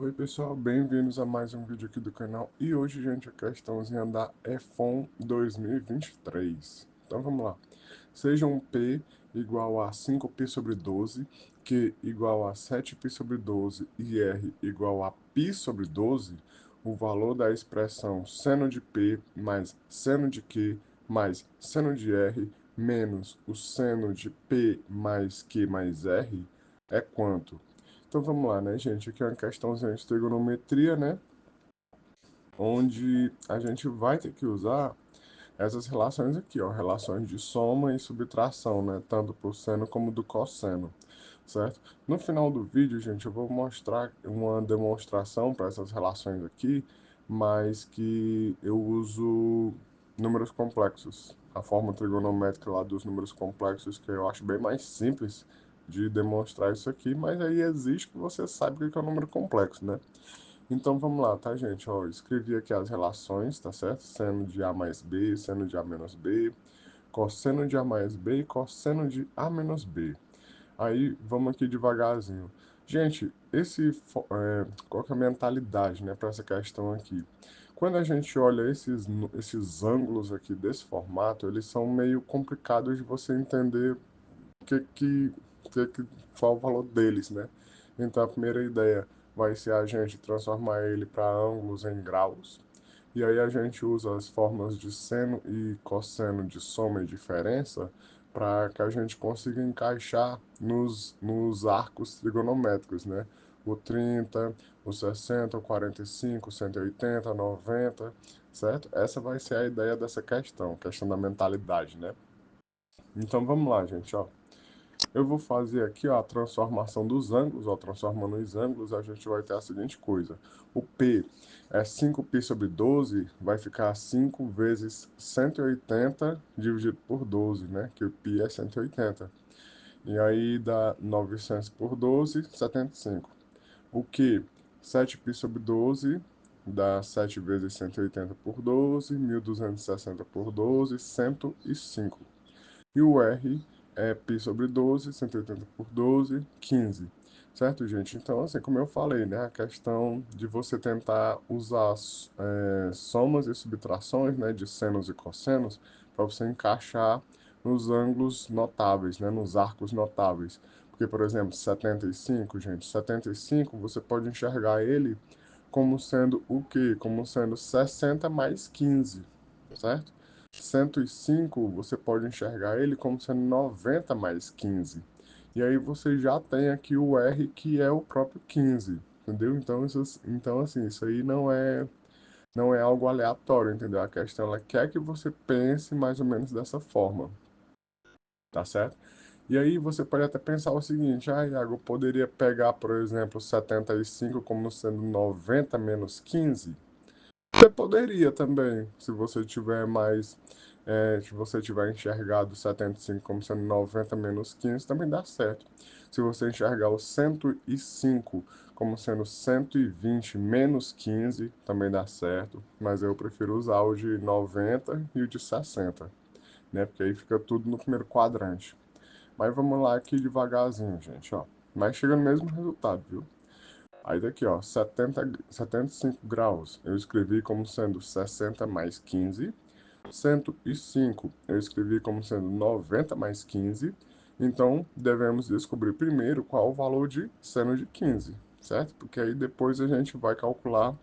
Oi pessoal, bem-vindos a mais um vídeo aqui do canal. E hoje, gente, a questãozinha da EFON 2023. Então vamos lá. Seja um P igual a 5π sobre 12, Q igual a 7π sobre 12 e R igual a π sobre 12, o valor da expressão seno de P mais seno de Q mais seno de R menos o seno de P mais Q mais R é quanto? Então vamos lá, né, gente? Aqui é uma questãozinha de trigonometria, né? Onde a gente vai ter que usar essas relações aqui, ó, relações de soma e subtração, né? Tanto por seno como do cosseno, certo? No final do vídeo, gente, eu vou mostrar uma demonstração para essas relações aqui, mas que eu uso números complexos. A forma trigonométrica lá dos números complexos, que eu acho bem mais simples de demonstrar isso aqui, mas aí existe que você sabe o que é um número complexo, né? Então vamos lá, tá, gente? Ó, eu escrevi aqui as relações, tá certo? Seno de A mais B, seno de A menos B, cosseno de A mais B e cosseno de A menos B. Aí vamos aqui devagarzinho. Gente, qual que é a mentalidade, né, para essa questão aqui? Quando a gente olha esses ângulos aqui desse formato, eles são meio complicados de você entender que, que, qual o valor deles, né? Então a primeira ideia vai ser a gente transformar ele para ângulos em graus. E aí a gente usa as fórmulas de seno e cosseno de soma e diferença para que a gente consiga encaixar nos arcos trigonométricos, né? O 30, o 60, o 45, o 180, 90, certo? Essa vai ser a ideia dessa questão da mentalidade, né? Então vamos lá, gente, ó. Eu vou fazer aqui, ó, a transformação dos ângulos, ó, transformando os ângulos, a gente vai ter a seguinte coisa. O P é 5π sobre 12, vai ficar 5 vezes 180 dividido por 12, né? Que o π é 180. E aí dá 900 por 12, 75. O Q, 7π sobre 12, dá 7 vezes 180 por 12, 1260 por 12, 105. E o R é π sobre 12, 180 por 12, 15. Certo, gente? Então, assim, como eu falei, né? A questão de você tentar usar somas e subtrações, né? De senos e cossenos, para você encaixar nos ângulos notáveis, né? Nos arcos notáveis. Porque, por exemplo, 75, gente, 75, você pode enxergar ele como sendo o quê? Como sendo 60 mais 15, certo? 105, você pode enxergar ele como sendo 90 mais 15. E aí você já tem aqui o R, que é o próprio 15, entendeu? Então assim, isso aí não é algo aleatório, entendeu? A questão, ela quer que você pense mais ou menos dessa forma, tá certo? E aí você pode até pensar o seguinte, Iago, eu poderia pegar, por exemplo, 75 como sendo 90 menos 15? Você poderia também, se você tiver se você tiver enxergado 75 como sendo 90 menos 15, também dá certo. Se você enxergar o 105 como sendo 120 menos 15, também dá certo. Mas eu prefiro usar o de 90 e o de 60, né? Porque aí fica tudo no primeiro quadrante. Mas vamos lá aqui devagarzinho, gente, ó. Mas chega no mesmo resultado, viu? Aí daqui, ó, 75 graus, eu escrevi como sendo 60 mais 15. 105, eu escrevi como sendo 90 mais 15. Então, devemos descobrir primeiro qual o valor de seno de 15, certo? Porque aí depois a gente vai calcular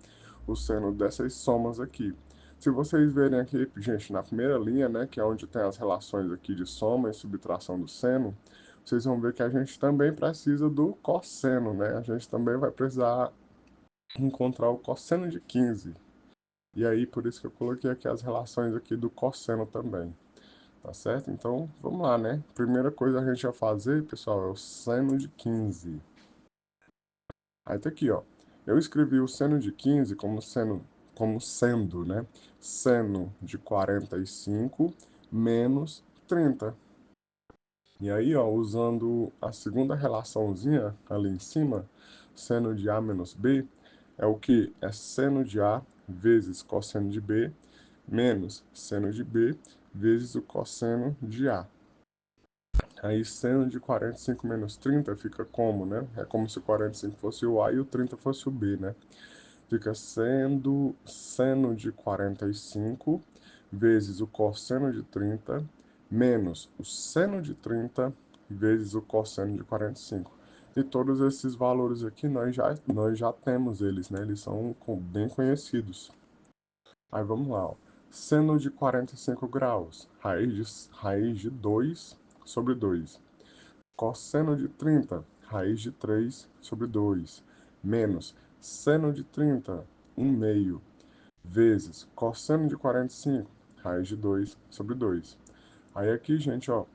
o seno dessas somas aqui. Se vocês verem aqui, gente, na primeira linha, né, que é onde tem as relações aqui de soma e subtração do seno, vocês vão ver que a gente também precisa do cosseno, né? A gente também vai precisar encontrar o cosseno de 15. E aí, por isso que eu coloquei aqui as relações aqui do cosseno também, tá certo? Então, vamos lá, né? Primeira coisa a gente vai fazer, pessoal, é o seno de 15. Aí tá aqui, ó. Eu escrevi o seno de 15 como sendo, né? Seno de 45 menos 30. E aí, ó, usando a segunda relaçãozinha ali em cima, seno de A menos B, é o que? É seno de A vezes cosseno de B, menos seno de B vezes o cosseno de A. Aí seno de 45 menos 30 fica como, né? É como se o 45 fosse o A e o 30 fosse o B, né? Fica sendo seno de 45 vezes o cosseno de 30 menos o seno de 30 vezes o cosseno de 45. E todos esses valores aqui nós já temos eles, né? Eles são bem conhecidos. Aí vamos lá, ó. Seno de 45 graus, raiz de 2 sobre 2. Cosseno de 30, raiz de 3 sobre 2, menos seno de 30, 1 meio, vezes cosseno de 45, raiz de 2 sobre 2. Aí aqui, gente, ó,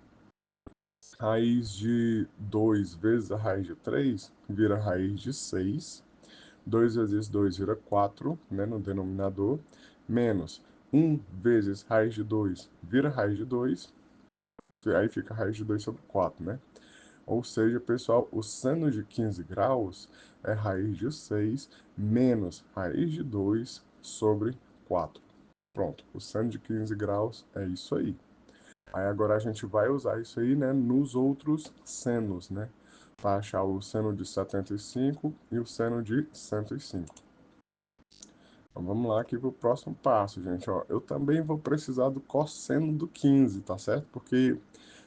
raiz de 2 vezes a raiz de 3 vira raiz de 6. 2 vezes 2 vira 4, né, no denominador, menos 1 vezes raiz de 2 vira raiz de 2, aí fica raiz de 2 sobre 4, né? Ou seja, pessoal, o seno de 15 graus é raiz de 6 menos raiz de 2 sobre 4. Pronto, o seno de 15 graus é isso aí. Aí agora a gente vai usar isso aí, né, nos outros senos, né? Para achar o seno de 75 e o seno de 105. Então vamos lá aqui para o próximo passo, gente. Ó, eu também vou precisar do cosseno do 15, tá certo? Porque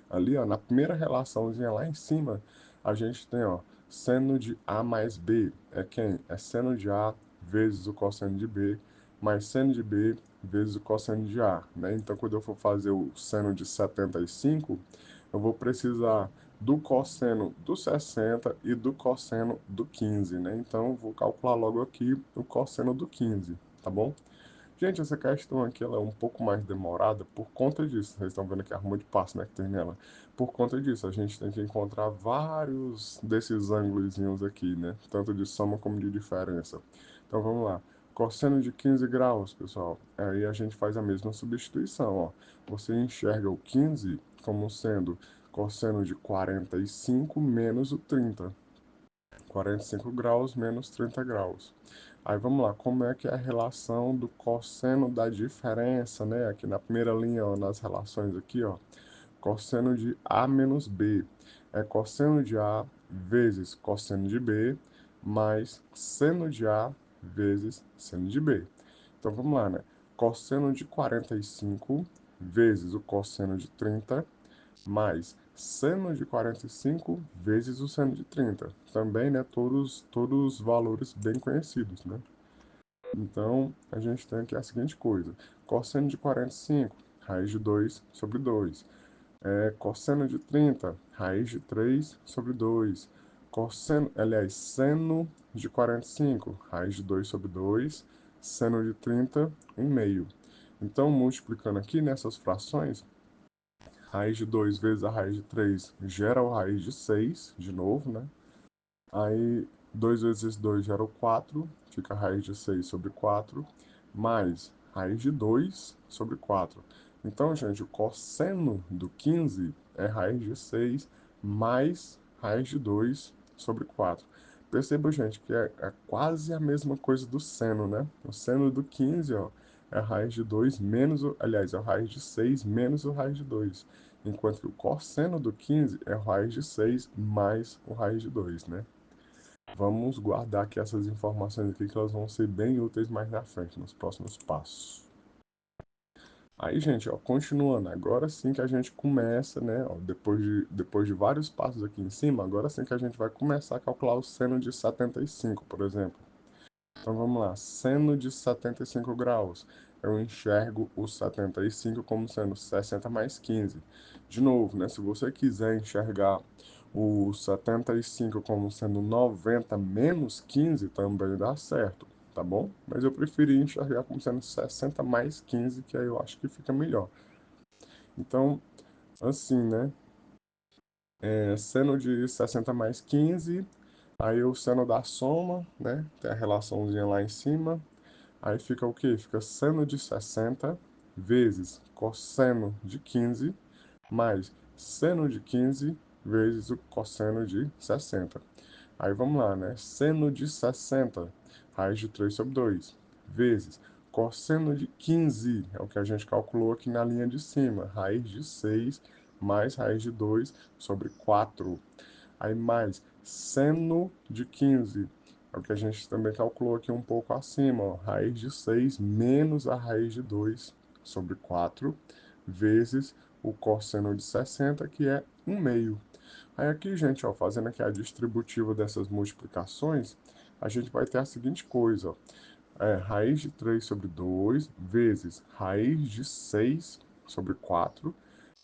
ali, ó, na primeira relaçãozinha lá em cima, a gente tem, ó, seno de A mais B. É quem? É seno de A vezes o cosseno de B, mais seno de B vezes o cosseno de A, né? Então, quando eu for fazer o seno de 75, eu vou precisar do cosseno do 60 e do cosseno do 15, né? Então, eu vou calcular logo aqui o cosseno do 15, tá bom? Gente, essa questão aqui ela é um pouco mais demorada por conta disso. Vocês estão vendo aqui a arma de passo, né, que tem nela. Por conta disso, a gente tem que encontrar vários desses ângulozinhos aqui, né? Tanto de soma como de diferença. Então vamos lá. Cosseno de 15 graus, pessoal. Aí a gente faz a mesma substituição, ó. Você enxerga o 15 como sendo cosseno de 45 menos o 30. 45 graus menos 30 graus. Aí vamos lá, como é que é a relação do cosseno da diferença, né? Aqui na primeira linha, ó, nas relações aqui, ó, cosseno de A menos B é cosseno de A vezes cosseno de B mais seno de A vezes seno de B. Então vamos lá, né? Cosseno de 45 vezes o cosseno de 30 mais seno de 45 vezes o seno de 30. Também, né, todos valores bem conhecidos, né? Então, a gente tem aqui a seguinte coisa. Cosseno de 45, raiz de 2 sobre 2. Cosseno de 30, raiz de 3 sobre 2. Seno de 45, raiz de 2 sobre 2. Seno de 30, 1 meio. Então, multiplicando aqui nessas frações, raiz de 2 vezes a raiz de 3 gera o raiz de 6, de novo, né? Aí 2 vezes 2 gera o 4, fica a raiz de 6 sobre 4, mais raiz de 2 sobre 4. Então, gente, o cosseno do 15 é raiz de 6 mais raiz de 2 sobre 4. Perceba, gente, que é quase a mesma coisa do seno, né? O seno do 15, ó, é a raiz de 2 menos, aliás, é a raiz de 6 menos o raiz de 2. Enquanto que o cosseno do 15 é a raiz de 6 mais o raiz de 2, né? Vamos guardar aqui essas informações aqui que elas vão ser bem úteis mais na frente, nos próximos passos. Aí, gente, ó, continuando, agora sim que a gente começa, né, ó, depois de vários passos aqui em cima, agora sim que a gente vai começar a calcular o seno de 75, por exemplo. Então vamos lá, seno de 75 graus. Eu enxergo o 75 como sendo 60 mais 15. De novo, né, se você quiser enxergar o 75 como sendo 90 menos 15, também dá certo, tá bom? Mas eu preferi enxergar como sendo 60 mais 15, que aí eu acho que fica melhor. Então, assim, né, seno de 60 mais 15, aí o seno da soma, né, tem a relaçãozinha lá em cima. Aí fica o quê? Fica seno de 60 vezes cosseno de 15 mais seno de 15 vezes o cosseno de 60. Aí vamos lá, né? Seno de 60, raiz de 3 sobre 2, vezes cosseno de 15, é o que a gente calculou aqui na linha de cima, raiz de 6 mais raiz de 2 sobre 4. Aí mais seno de 15. É o que a gente também calculou aqui um pouco acima, ó. Raiz de 6 menos a raiz de 2 sobre 4 vezes o cosseno de 60, que é 1/2. Aí aqui, gente, ó, fazendo aqui a distributiva dessas multiplicações, a gente vai ter a seguinte coisa, ó. Raiz de 3 sobre 2 vezes raiz de 6 sobre 4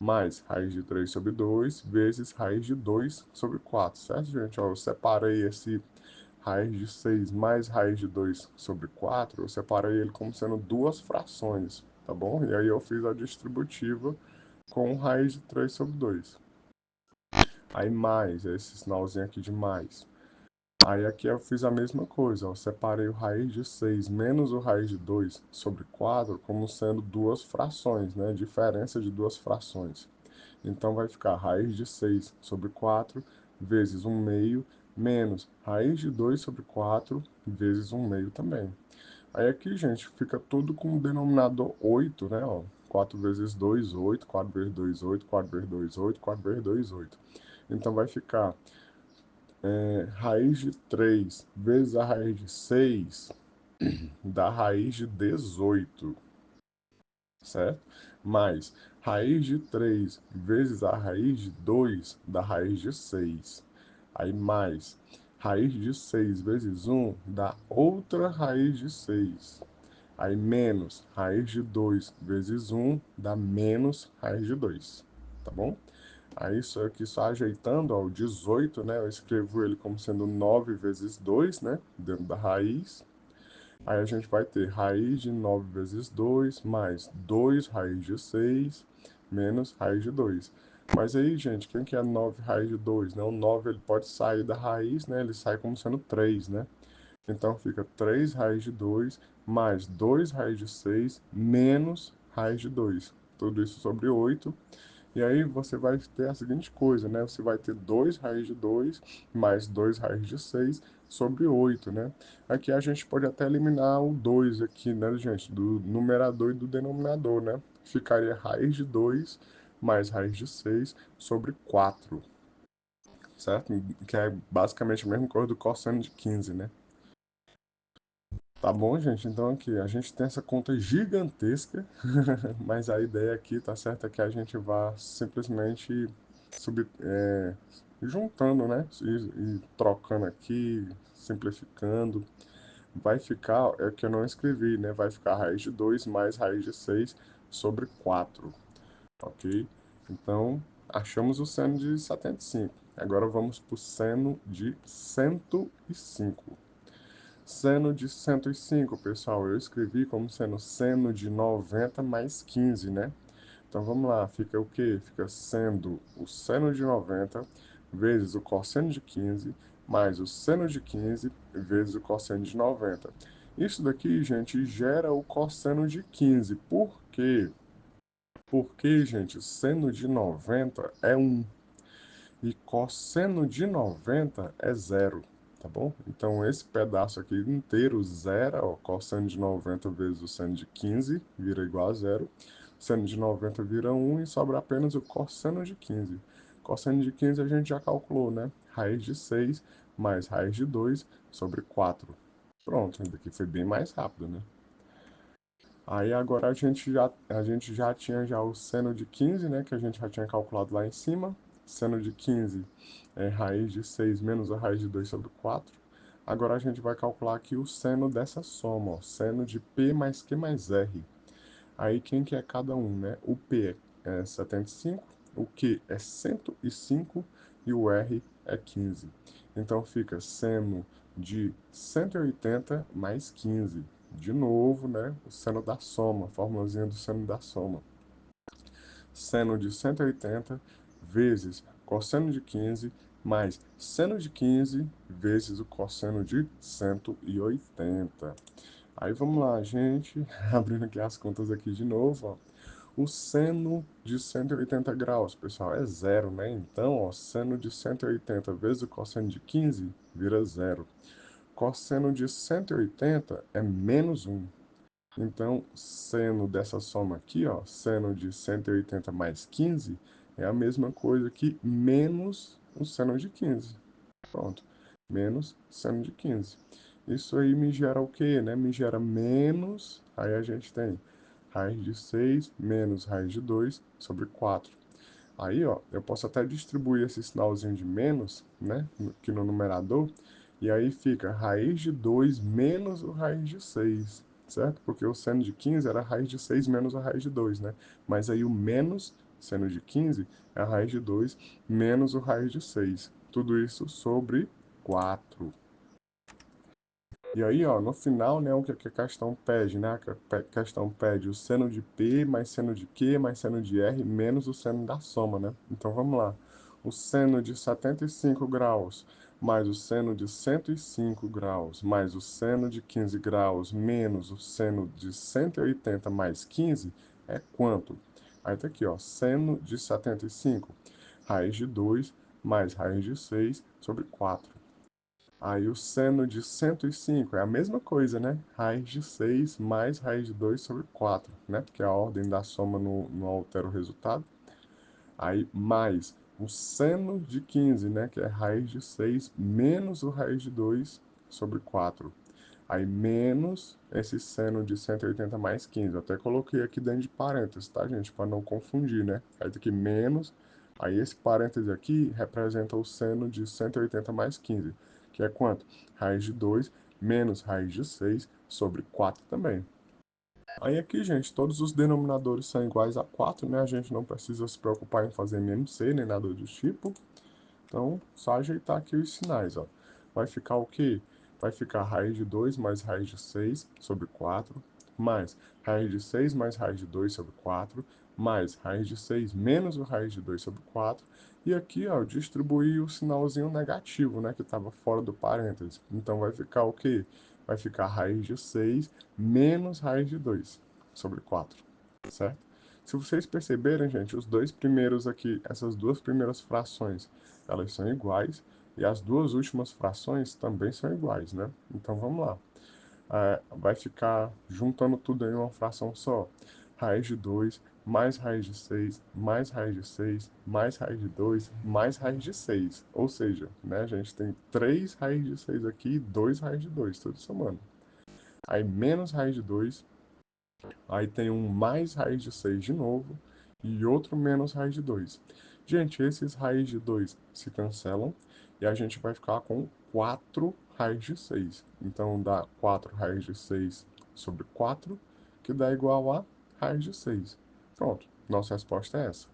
mais raiz de 3 sobre 2 vezes raiz de 2 sobre 4, certo, gente? Ó, eu separei esse raiz de 6 mais raiz de 2 sobre 4, eu separei ele como sendo duas frações, tá bom? E aí eu fiz a distributiva com raiz de 3 sobre 2. Aí mais, esse sinalzinho aqui de mais. Aí aqui eu fiz a mesma coisa, ó, separei o raiz de 6 menos o raiz de 2 sobre 4 como sendo duas frações, né? Diferença de duas frações. Então vai ficar raiz de 6 sobre 4 vezes 1/2 menos raiz de 2 sobre 4 vezes 1/2 também. Aí aqui, gente, fica tudo com o denominador 8, né? Ó, 4 vezes 2, 8, 4 vezes 2, 8, 4 vezes 2, 8, 4 vezes 2, 8. Então vai ficar raiz de 3 vezes a raiz de 6 dá raiz de 18, certo? Mais raiz de 3 vezes a raiz de 2 dá raiz de 6. Aí mais raiz de 6 vezes 1 dá outra raiz de 6. Aí menos raiz de 2 vezes 1 dá menos raiz de 2, tá bom? Aí isso aqui só ajeitando, ó, o 18, né? Eu escrevo ele como sendo 9 vezes 2, né? Dentro da raiz. Aí a gente vai ter raiz de 9 vezes 2 mais 2 raiz de 6 menos raiz de 2. Mas aí, gente, quem que é 9 raiz de 2, né? O 9 ele pode sair da raiz, né? Ele sai como sendo 3, né? Então fica 3 raiz de 2 mais 2 raiz de 6 menos raiz de 2. Tudo isso sobre 8. E aí você vai ter a seguinte coisa, né? Você vai ter 2 raiz de 2 mais 2 raiz de 6 sobre 8, né? Aqui a gente pode até eliminar o 2 aqui, né, gente? Do numerador e do denominador, né? Ficaria raiz de 2 mais raiz de 6 sobre 4, certo? Que é basicamente a mesma coisa do cosseno de 15, né? Tá bom, gente? Então aqui, a gente tem essa conta gigantesca, mas a ideia aqui, tá certo, é que a gente vá simplesmente juntando, né? E trocando aqui, simplificando. Vai ficar, é que eu não escrevi, né? Vai ficar raiz de 2 mais raiz de 6 sobre 4, ok? Então, achamos o seno de 75. Agora vamos para o seno de 105. Seno de 105, pessoal, eu escrevi como sendo seno de 90 mais 15, né? Então vamos lá, fica o quê? Fica sendo o seno de 90 vezes o cosseno de 15 mais o seno de 15 vezes o cosseno de 90. Isso daqui, gente, gera o cosseno de 15. Por quê? Porque, gente, seno de 90 é 1. E cosseno de 90 é zero, tá bom? Então esse pedaço aqui inteiro zera, ó, cosseno de 90 vezes o seno de 15 vira igual a zero. Seno de 90 vira 1 e sobra apenas o cosseno de 15. Cosseno de 15 a gente já calculou, né? Raiz de 6 mais raiz de 2 sobre 4. Pronto, isso daqui foi bem mais rápido, né? Aí agora a gente já tinha já o seno de 15, né, que a gente já tinha calculado lá em cima. Seno de 15 é raiz de 6 menos a raiz de 2 sobre 4. Agora a gente vai calcular aqui o seno dessa soma, ó, seno de P mais Q mais R. Aí quem que é cada um, né? O P é 75, o Q é 105 e o R é 15. Então fica seno de 180 mais 15. De novo, né? O seno da soma, a formulazinha do seno da soma. Seno de 180 vezes cosseno de 15 mais seno de 15 vezes o cosseno de 180. Aí vamos lá, gente, abrindo aqui as contas aqui de novo, ó. O seno de 180 graus, pessoal, é zero, né? Então, ó, seno de 180 vezes o cosseno de 15 vira zero. Cosseno de 180 é menos 1. Então, seno dessa soma aqui, ó, seno de 180 mais 15 é a mesma coisa que menos o seno de 15. Pronto. Menos seno de 15. Isso aí me gera o quê, né? Me gera menos, aí a gente tem raiz de 6 menos raiz de 2 sobre 4. Aí, ó, eu posso até distribuir esse sinalzinho de menos, né, aqui no numerador, e aí fica raiz de 2 menos o raiz de 6, certo? Porque o seno de 15 era a raiz de 6 menos a raiz de 2, né? Mas aí o menos seno de 15 é a raiz de 2 menos o raiz de 6. Tudo isso sobre 4. E aí, ó, no final, né, o que a questão pede, né? A questão pede o seno de P mais seno de Q mais seno de R menos o seno da soma, né? Então, vamos lá. O seno de 75 graus mais o seno de 105 graus mais o seno de 15 graus menos o seno de 180 mais 15 é quanto? Aí tá aqui, ó, seno de 75, raiz de 2 mais raiz de 6 sobre 4. Aí o seno de 105 é a mesma coisa, né? Raiz de 6 mais raiz de 2 sobre 4, né? Porque a ordem da soma não altera o resultado. Aí mais o seno de 15, né? Que é raiz de 6 menos o raiz de 2 sobre 4. Aí menos esse seno de 180 mais 15. Eu até coloquei aqui dentro de parênteses, tá, gente? Para não confundir, né? Aí tem que menos. Aí esse parêntese aqui representa o seno de 180 mais 15, que é quanto? Raiz de 2 menos raiz de 6 sobre 4 também. Aí aqui, gente, todos os denominadores são iguais a 4, né? A gente não precisa se preocupar em fazer MMC nem nada do tipo. Então, só ajeitar aqui os sinais, ó. Vai ficar o quê? Vai ficar raiz de 2 mais raiz de 6 sobre 4, mais raiz de 6 mais raiz de 2 sobre 4, mais raiz de 6 menos o raiz de 2 sobre 4. E aqui, ó, eu distribuí o sinalzinho negativo, né, que estava fora do parênteses. Então, vai ficar o quê? Vai ficar raiz de 6 menos raiz de 2 sobre 4, certo? Se vocês perceberem, gente, os dois primeiros aqui, essas duas primeiras frações, elas são iguais e as duas últimas frações também são iguais, né? Então vamos lá. Vai ficar juntando tudo em uma fração só. Raiz de 2 mais raiz de 6 mais raiz de 6 mais raiz de 2 mais raiz de 6. Ou seja, né, a gente tem 3 raiz de 6 aqui e 2 raiz de 2, tudo somando. Aí menos raiz de 2. Aí tem um mais raiz de 6 de novo e outro menos raiz de 2. Gente, esses raiz de 2 se cancelam e a gente vai ficar com 4 raiz de 6. Então dá 4 raiz de 6 sobre 4, que dá igual a raiz de 6. Pronto, nossa resposta é essa.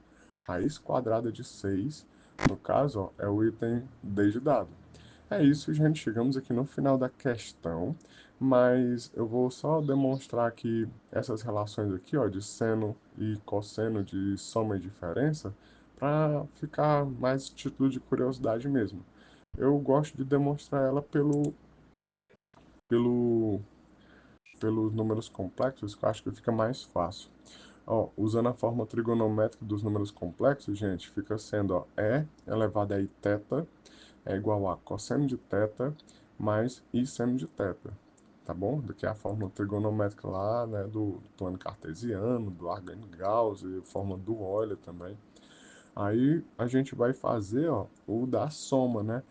Raiz quadrada de 6, no caso, ó, é o item D de dado. É isso, gente. Chegamos aqui no final da questão, mas eu vou só demonstrar aqui essas relações aqui, ó, de seno e cosseno, de soma e diferença, para ficar mais título de curiosidade mesmo. Eu gosto de demonstrar ela pelo, pelos números complexos, que eu acho que fica mais fácil. Ó, usando a forma trigonométrica dos números complexos, gente, fica sendo, ó, E elevado a I θ é igual a cosseno de θ mais I seno de θ, tá bom? Daqui é a fórmula trigonométrica lá, né, do plano cartesiano, do Argand-Gauss e fórmula do Euler também. Aí a gente vai fazer, ó, o da soma, né?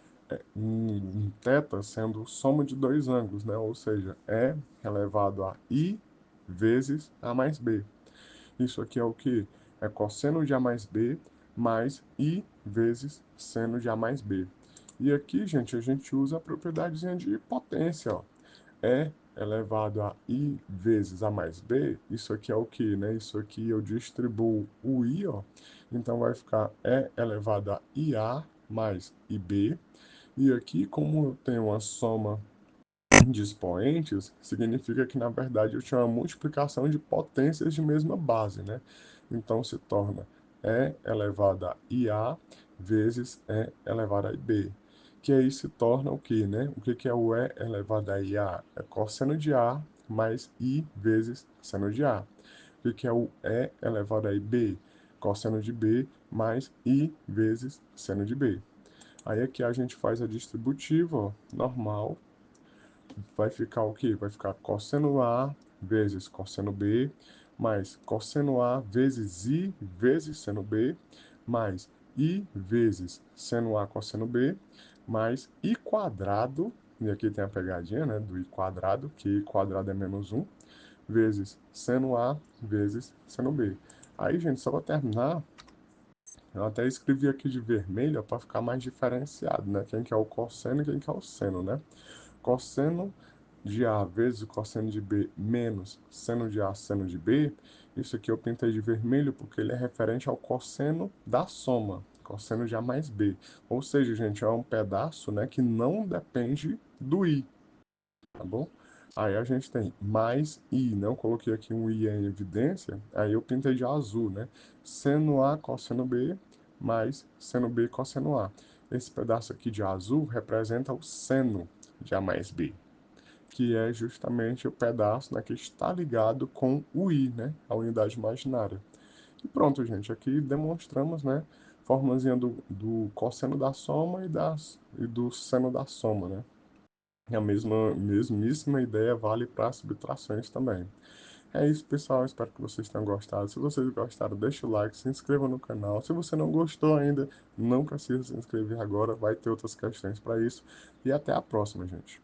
Um θ sendo soma de dois ângulos, né? Ou seja, E elevado a I vezes A mais B. Isso aqui é o que? É cosseno de A mais B mais I vezes seno de A mais B. E aqui, gente, a gente usa a propriedadezinha de potência, ó. E elevado a I vezes A mais B, isso aqui é o que, né? Isso aqui eu distribuo o I, ó. Então vai ficar E elevado a IA mais IB. E aqui, como eu tenho uma soma de expoentes, significa que, na verdade, eu tinha uma multiplicação de potências de mesma base, né? Então, se torna E elevado a IA vezes E elevado a IB, que aí se torna o que, né? O que é o E elevado a IA? É cosseno de A mais I vezes seno de A. O que é o E elevado a IB? Cosseno de B mais I vezes seno de B. Aí aqui a gente faz a distributiva, ó, normal, vai ficar o quê? Vai ficar cosseno A vezes cosseno B, mais cosseno A vezes I vezes seno B, mais I vezes seno A cosseno B, mais I quadrado, e aqui tem a pegadinha, né, do I quadrado, que I quadrado é menos um, vezes seno A vezes seno B. Aí, gente, só para terminar, eu até escrevi aqui de vermelho para ficar mais diferenciado, né? Quem que é o cosseno e quem que é o seno, né? Cosseno de A vezes o cosseno de B menos seno de A seno de B. Isso aqui eu pintei de vermelho porque ele é referente ao cosseno da soma, cosseno de A mais B. Ou seja, gente, é um pedaço, né, que não depende do I, tá bom? Aí a gente tem mais I, né? Eu coloquei aqui um I em evidência, aí eu pintei de azul, né? Seno A cosseno B mais seno B cosseno A. Esse pedaço aqui de azul representa o seno de A mais B, que é justamente o pedaço, né, que está ligado com o I, né? A unidade imaginária. E pronto, gente, aqui demonstramos, né? Formulazinha do cosseno da soma e do seno da soma, né? A mesmíssima ideia vale para subtrações também. É isso, pessoal. Espero que vocês tenham gostado. Se vocês gostaram, deixa o like, se inscreva no canal. Se você não gostou ainda, não precisa se inscrever agora. Vai ter outras questões para isso. E até a próxima, gente.